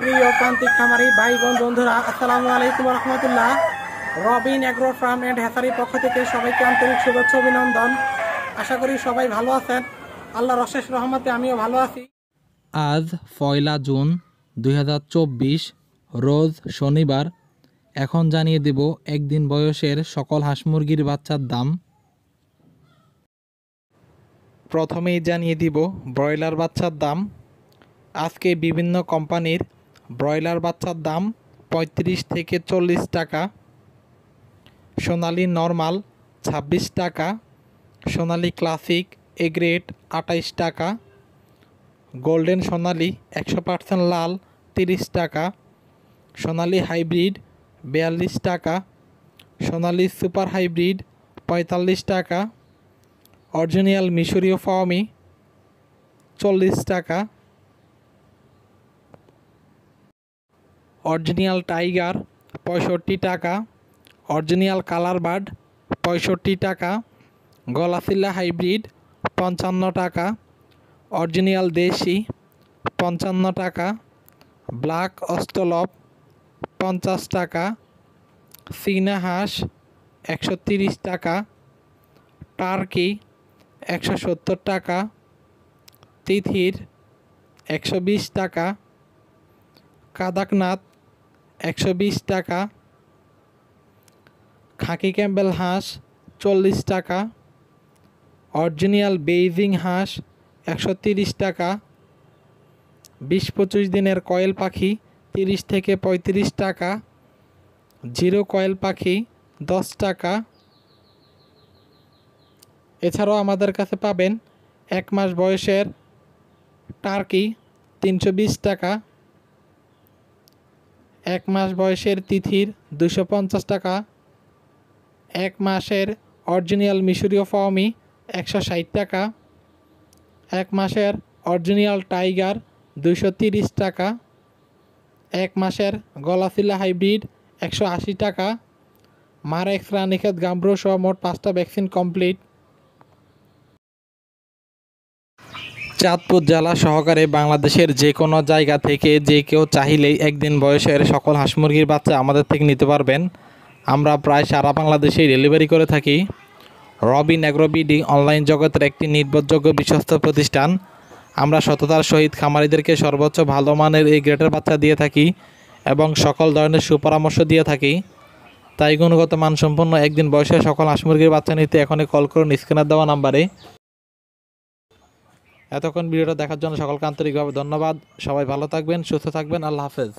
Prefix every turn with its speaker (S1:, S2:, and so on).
S1: প্রিয় প্রান্তিক খামারি ভাই বোন বন্ধুরা, আসসালামু আলাইকুম রহমতুল্লাহ। রবিন এগ্রো ফার্ম এন্ড হ্যাচারির পক্ষ থেকে সবাইকে আন্তরিক শুভেচ্ছা অভিনন্দন। আশা করি সবাই ভালো আছেন। আল্লাহর অশেষ রহমতে আমিও ভালো আছি।
S2: আজ 1 জুন 2024 রোজ শনিবার। এখন জানিয়ে দেব একদিন বয়সের সকল হাঁস মুরগির বাচ্চার দাম। প্রথমেই জানিয়ে দিব ব্রয়লার বাচ্চার দাম। আজকে বিভিন্ন কোম্পানির ব্রয়লার বাচ্চার দাম 35 থেকে 40 টাকা, সোনালী নর্মাল 26 টাকা, সোনালী ক্লাসিক এ গ্রেড 28 টাকা, গোল্ডেন সোনালী 100% লাল 30 টাকা, সোনালী হাইব্রিড 42 টাকা, সোনালী সুপার হাইব্রিড 45 টাকা, অরিজিনাল মিশরীয় ফার্মি 40 টাকা, অরিজিনাল টাইগার 65 টাকা, অরিজিনাল কালার বার্ড 65 টাকা, গলাচিল্লা হাইব্রিড 55 টাকা, অরিজিনাল দেশি 55 টাকা, ব্ল্যাক অস্ট্রেলপ 50 টাকা, চীনা হাঁস 130 টাকা, টার্কি 170 টাকা, তিথির 120 টাকা, কাদাকনাথ 120 টাকা, খাকি ক্যাম্বেল হাঁস 40 টাকা, অরিজিনাল বেইজিং হাঁস 130 টাকা, 20-25 দিনের কয়েল পাখি 30 থেকে 35 টাকা, জিরো কয়েল পাখি 10 টাকা। এছাড়াও আমাদের কাছে পাবেন 1 মাস বয়সের টার্কি 320 টাকা, 1 মাস বয়সের তিথির 250 টাকা, 1 মাসের অরিজিনাল মিশরীয় ফার্মি 160 টাকা, 1 মাসের অরিজিনাল টাইগার 230 টাকা, 1 মাসের গলাচিল্লা হাইব্রিড 180 টাকা, মারেক্স রানীক্ষেত গাম্বুরো সহ মোট 5টা ভ্যাকসিন কমপ্লিট। চাঁদপুর জেলা সহকারে বাংলাদেশের যে কোনো জায়গা থেকে যে কেউ চাইলেই একদিন বয়সের সকল হাঁস মুরগির বাচ্চা আমাদের থেকে নিতে পারবেন। আমরা প্রায় সারা বাংলাদেশেই ডেলিভারি করে থাকি। রবিন এগ্রো বিডি অনলাইন জগতের একটি নির্ভরযোগ্য বিশ্বস্ত প্রতিষ্ঠান। আমরা সততার সহিত খামারিদেরকে সর্বোচ্চ ভালো মানের এই গ্রেডের বাচ্চা দিয়ে থাকি এবং সকল ধরনের সুপরামর্শ দিয়ে থাকি। তাই গুণগত মানসম্পন্ন একদিন বয়সের সকল হাঁস মুরগির বাচ্চা নিতে এখনই কল করুন স্ক্রিনে দেওয়া নাম্বারে। এতক্ষণ ভিডিওটা দেখার জন্য সকলকে আন্তরিকভাবে ধন্যবাদ। সবাই ভালো থাকবেন, সুস্থ থাকবেন। আল্লাহ হাফেজ।